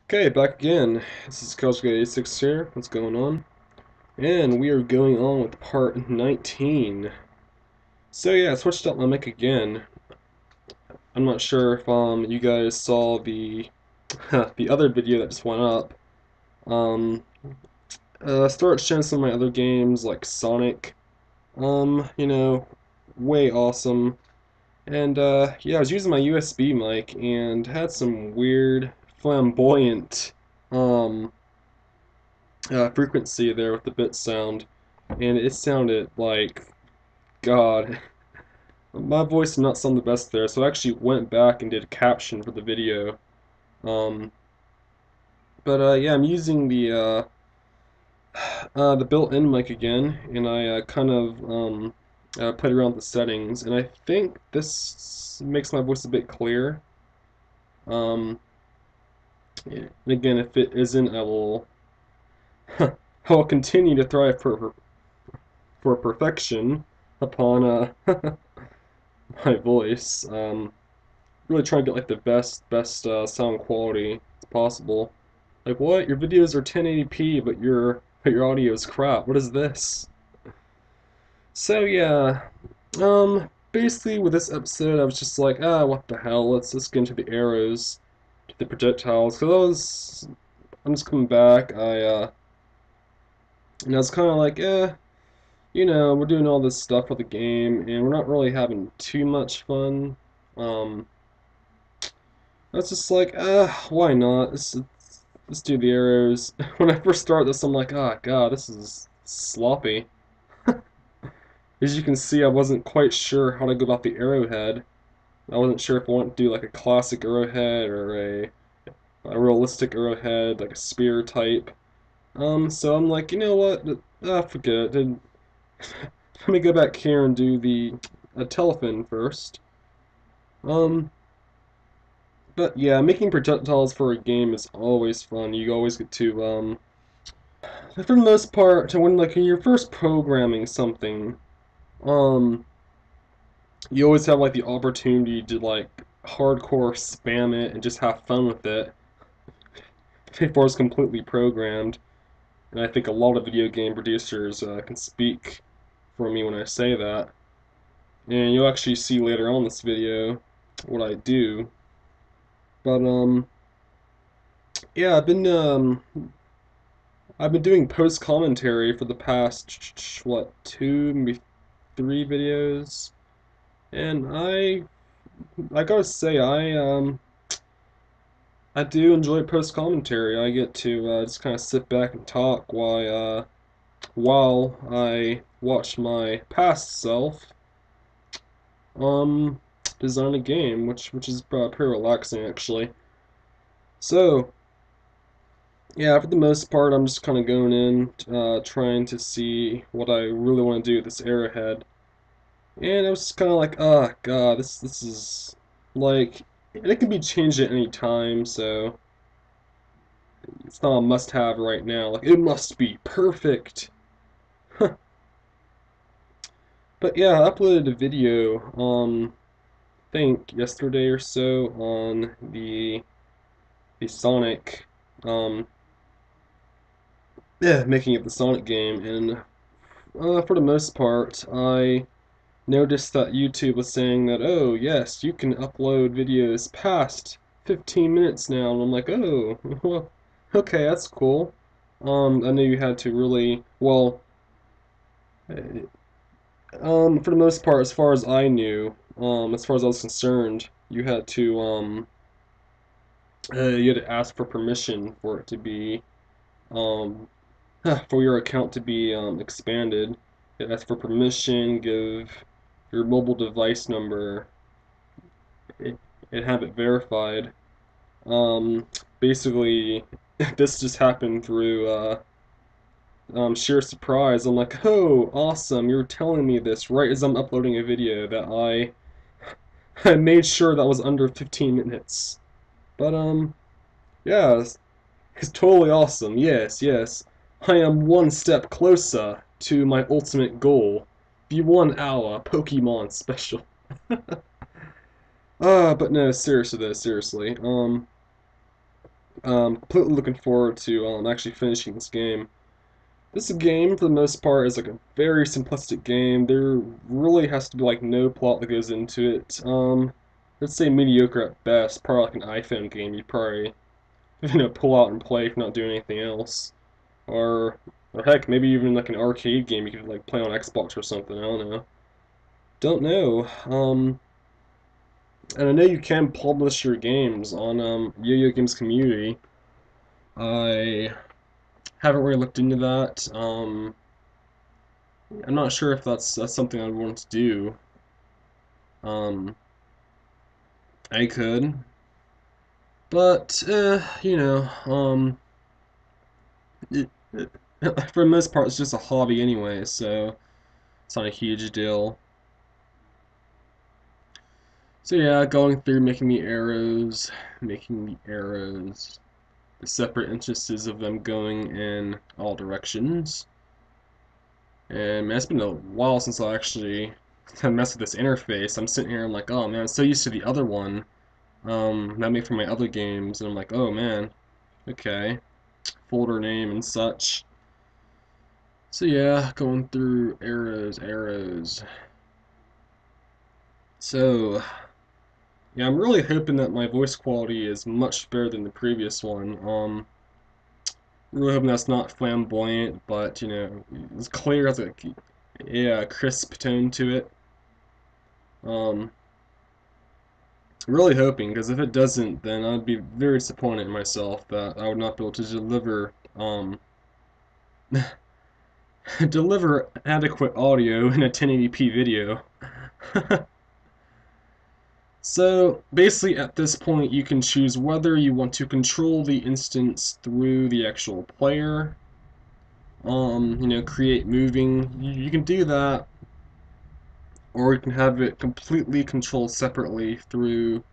Okay, back again. This is Couchguy86 here. What's going on? And we are going on with part 19. So yeah, I switched up my mic again. I'm not sure if you guys saw the the other video that just went up. Um, I started showing some of my other games like Sonic. You know, way awesome. And yeah, I was using my USB mic and had some weird flamboyant um frequency there with the bit sound, and it sounded like God. My voice did not sound the best there, so I actually went back and did a caption for the video. Um, but yeah, I'm using the built-in mic again, and I kind of played around with the settings, and I think this makes my voice a bit clear. Um, and again, if it isn't, I will I will continue to thrive for perfection upon my voice. Really trying to get like the best sound quality as possible. Like what? Your videos are 1080p, but your audio is crap. What is this? So yeah, basically with this episode, I was just like, what the hell? Let's get into the arrows, to the projectiles. Cause I'm just coming back. And I was kind of like, we're doing all this stuff with the game, and we're not really having too much fun. Um, I was just like, why not? Let's do the arrows. When I first started this, I'm like, oh god, this is sloppy. As you can see, I wasn't quite sure how to go about the arrowhead. I wasn't sure if I want to do like a classic arrowhead or a realistic arrowhead, like a spear type. So I'm like, you know what? Forget it. Let me go back here and do the telephone first. Um, but yeah, making projectiles for a game is always fun. You always get to for the most part, when like when you're first programming something, um, you always have like the opportunity to like hardcore spam it and just have fun with it before it's completely programmed. And I think a lot of video game producers can speak for me when I say that. And you'll actually see later on in this video what I do. But yeah, I've been doing post commentary for the past what, two, maybe three videos, and I gotta say I do enjoy post commentary. I get to just kind of sit back and talk while I watch my past self um design a game, which is pretty relaxing actually. So yeah, for the most part, I'm just kind of going in, trying to see what I really want to do with this arrowhead. And I was just kind of like, oh god, this is like, it can be changed at any time, so it's not a must-have right now. Like, it must be perfect. But yeah, I uploaded a video, I think yesterday or so on the Sonic, um, yeah, making it the Sonic game, and for the most part, I noticed that YouTube was saying that, oh, yes, you can upload videos past 15 minutes now, and I'm like, oh, well, okay, that's cool. I know you had to really, well, for the most part, as far as I knew, as far as I was concerned, you had to ask for permission for it to be, um, for your account to be expanded. You had to ask for permission, give your mobile device number, it, and have it verified. Um, Basically, this just happened through sheer surprise. I'm like, oh, awesome! You're telling me this right as I'm uploading a video that I made sure that was under 15 minutes. But yeah, it's totally awesome. Yes, yes, I am one step closer to my ultimate goal, the 1 hour Pokemon special. But no, seriously though, seriously. Completely looking forward to actually finishing this game. This game, for the most part, is like a very simplistic game. There really has to be like no plot that goes into it. Let's say mediocre at best. Probably like an iPhone game. You'd probably pull out and play if not doing anything else. Or heck, maybe even like an arcade game you could like play on Xbox or something. I don't know. Don't know. And I know you can publish your games on YoYo Games community. I haven't really looked into that. I'm not sure if that's something I'd want to do. Um, I could, but for the most part, it's just a hobby anyway, so it's not a huge deal. So yeah, going through making the arrows, the separate instances of them going in all directions. And man, it's been a while since I actually messed with this interface. I'm sitting here, I'm like, oh man, I'm so used to the other one that I made for my other games, and I'm like, oh man, okay, folder name and such. So yeah, going through arrows. So yeah, I'm really hoping that my voice quality is much better than the previous one. Really hoping that's not flamboyant, but it's clear, has a yeah, crisp tone to it. Um, Really hoping, because if it doesn't, then I'd be very disappointed in myself that I would not be able to deliver deliver adequate audio in a 1080p video. So basically at this point you can choose whether you want to control the instance through the actual player, create moving. You can do that, or you can have it completely controlled separately through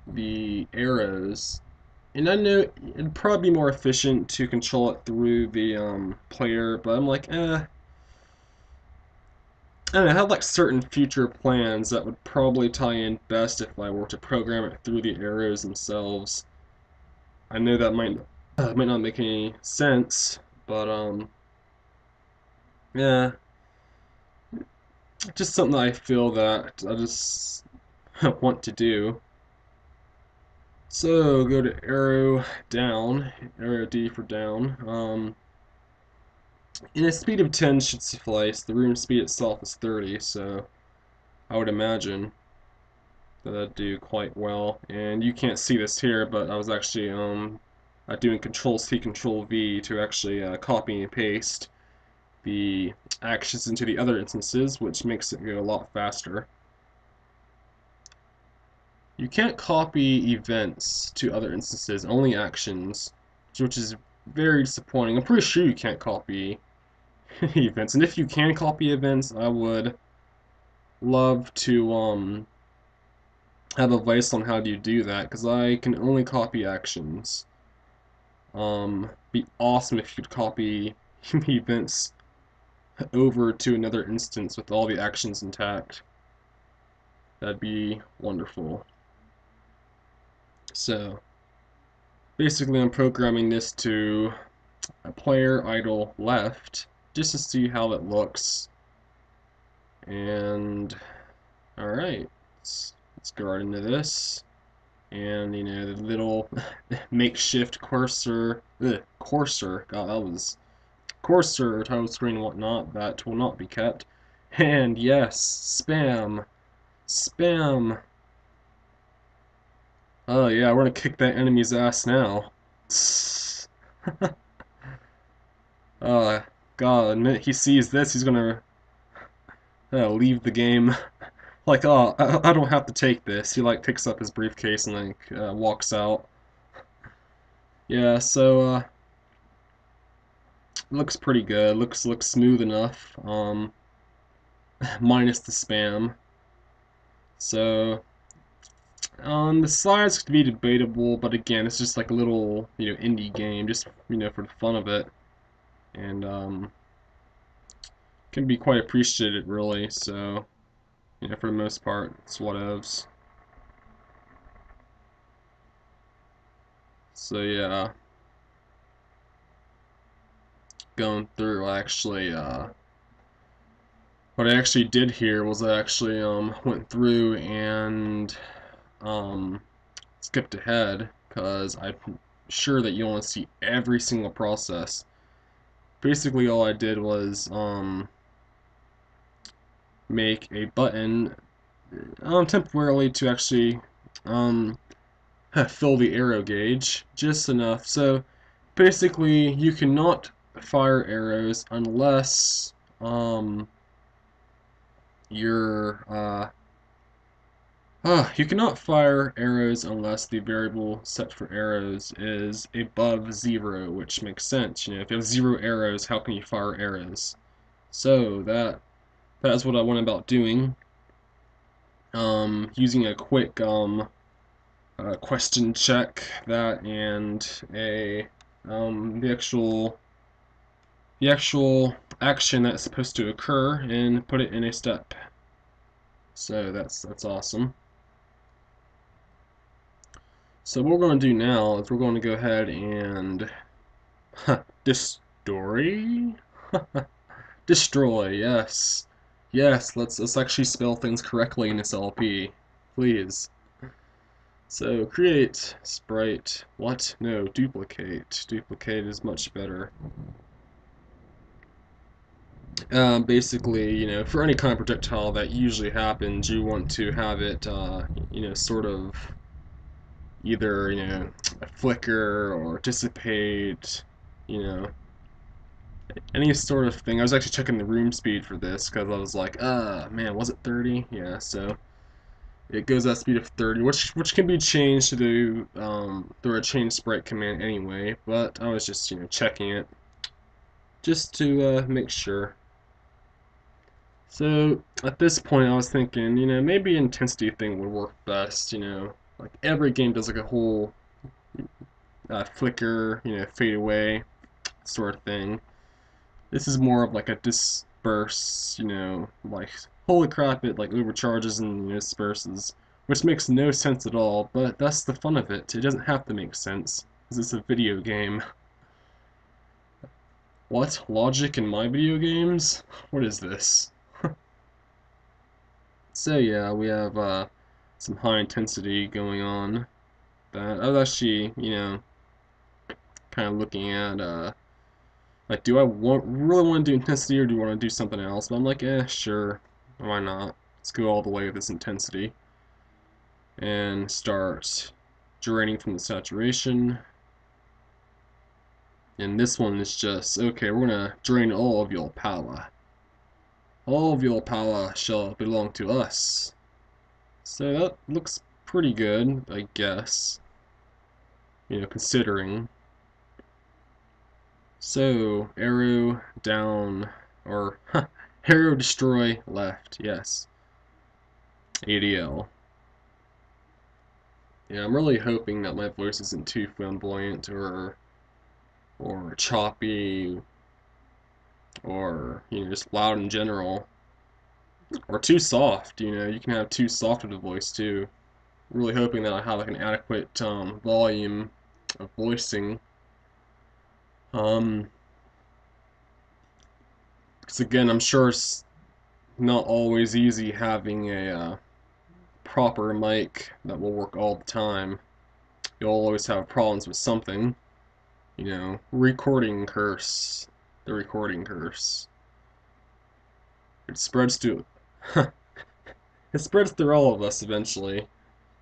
the arrows. And I know it'd probably be more efficient to control it through the player, but I'm like, I don't know, I have like certain future plans that would probably tie in best if I were to program it through the arrows themselves. I know that might not make any sense, but yeah, just something that I feel that I just want to do. So go to arrow down, arrow D for down. And a speed of 10 should suffice. The room speed itself is 30, so I would imagine that that'd do quite well. And you can't see this here, but I was actually doing Control C, Control V to actually copy and paste the actions into the other instances, which makes it go a lot faster. You can't copy events to other instances, only actions, which is very disappointing. I'm pretty sure you can't copy events, and if you can copy events, I would love to have advice on how do you do that, because I can only copy actions. Be awesome if you could copy events over to another instance with all the actions intact. That'd be wonderful. So basically I'm programming this to a player idle left just to see how it looks. And alright, let's go right into this. And the little makeshift cursor, god, that was cursor title screen and whatnot, that will not be kept. And yes, spam. Oh yeah, we're gonna kick that enemy's ass now. uh god, the minute he sees this, he's gonna leave the game. Like, oh, I don't have to take this. He like picks up his briefcase and like walks out. Yeah, so looks pretty good. Looks smooth enough. Minus the spam. So the slides could be debatable, but again, it's just like a little indie game, just for the fun of it, and can be quite appreciated really. So for the most part, it's whatevs. So yeah, going through actually what I actually did here was I actually went through and um skipped ahead because I'm sure that you want to see every single process. Basically all I did was make a button temporarily to actually um fill the arrow gauge just enough. So basically you cannot fire arrows unless you're you cannot fire arrows unless the variable set for arrows is above 0, which makes sense. You know, if you have 0 arrows, how can you fire arrows? So that's what I went about doing. Using a quick question check that and a the actual action that's supposed to occur and put it in a step. So that's awesome. So what we're going to do now is we're going to go ahead and destroy? Destroy, yes. Yes, let's actually spell things correctly in this LP. Please. So create sprite. What? No, duplicate. Duplicate is much better. Basically, you know, for any kind of projectile that usually happens, you want to have it, you know, sort of either, you know, flicker or dissipate, you know, any sort of thing. I was actually checking the room speed for this because I was like, man, was it 30? Yeah, so it goes at speed of 30, which can be changed to do through a change sprite command anyway. But I was just, you know, checking it just to make sure. So at this point, I was thinking, you know, maybe intensity thing would work best. You know, like every game does like a whole flicker, you know, fade away sort of thing. This is more of like a disperse, you know, like holy crap, it like overcharges and you know, disperses, which makes no sense at all. But that's the fun of it. It doesn't have to make sense because it's a video game. What logic in my video games? What is this? So yeah, we have some high intensity going on. That I was actually, you know, kind of looking at like, do I really want to do intensity or do I want to do something else? But I'm like, sure, why not? Let's go all the way with this intensity and start draining from the saturation. And this one is just, okay, we're gonna drain all of your power. All of your power shall belong to us. So that looks pretty good, I guess. You know, considering. So, arrow down, or arrow destroy left, yes. ADL. Yeah, I'm really hoping that my voice isn't too flamboyant or choppy or you know just loud in general or too soft. You know, you can have too soft of a voice too. Really hoping that I have like an adequate volume of voicing. Um, because again, I'm sure it's not always easy having a proper mic that will work all the time. You'll always have problems with something. You know, recording curse. The recording curse. It spreads to it spreads through all of us eventually.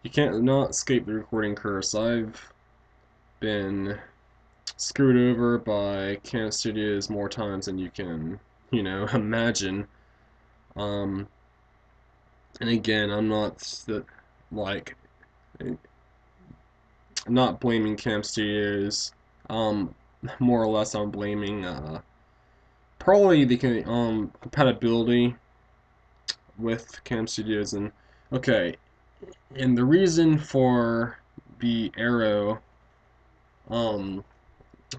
You can't not escape the recording curse. I've been screwed over by Cam Studios more times than you can, you know, imagine. Um, and again, I'm not like I'm not blaming Cam Studios. Um, more or less, I'm blaming probably the compatibility with Cam Studios and okay, and the reason for the arrow um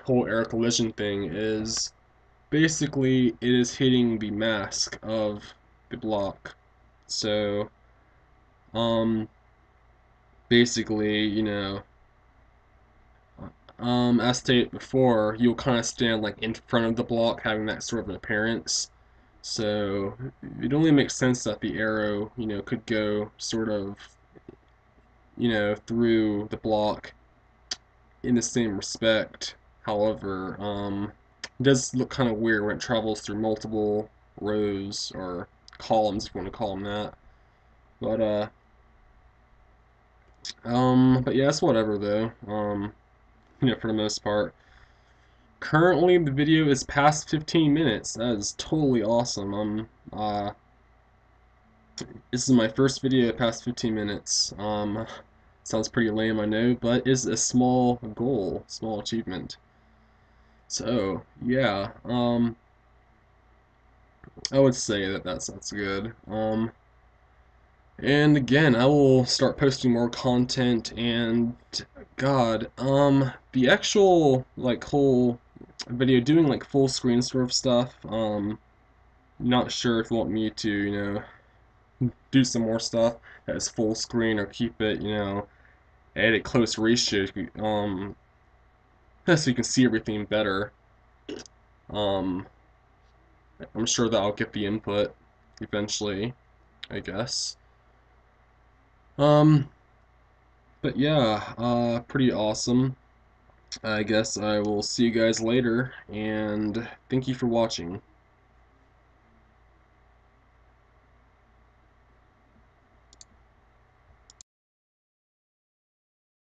whole arrow collision thing is basically it is hitting the mask of the block. So um basically, you know, as stated before, you'll kind of stand like in front of the block, having that sort of an appearance. So it only makes sense that the arrow, could go sort of, through the block in the same respect. However, it does look kind of weird when it travels through multiple rows or columns, if you want to call them that. But but yeah, it's whatever though. For the most part. Currently, the video is past 15 minutes. That is totally awesome. This is my first video past 15 minutes. Sounds pretty lame, I know, but it's a small goal, small achievement. So, yeah, I would say that sounds good. And again, I will start posting more content and God, the actual like whole video doing like full screen sort of stuff, not sure if you want me to, do some more stuff that is full screen or keep it, at a close ratio, so you can see everything better. Um, I'm sure that I'll get the input eventually, I guess. Um, but yeah, pretty awesome. I guess I will see you guys later, and thank you for watching.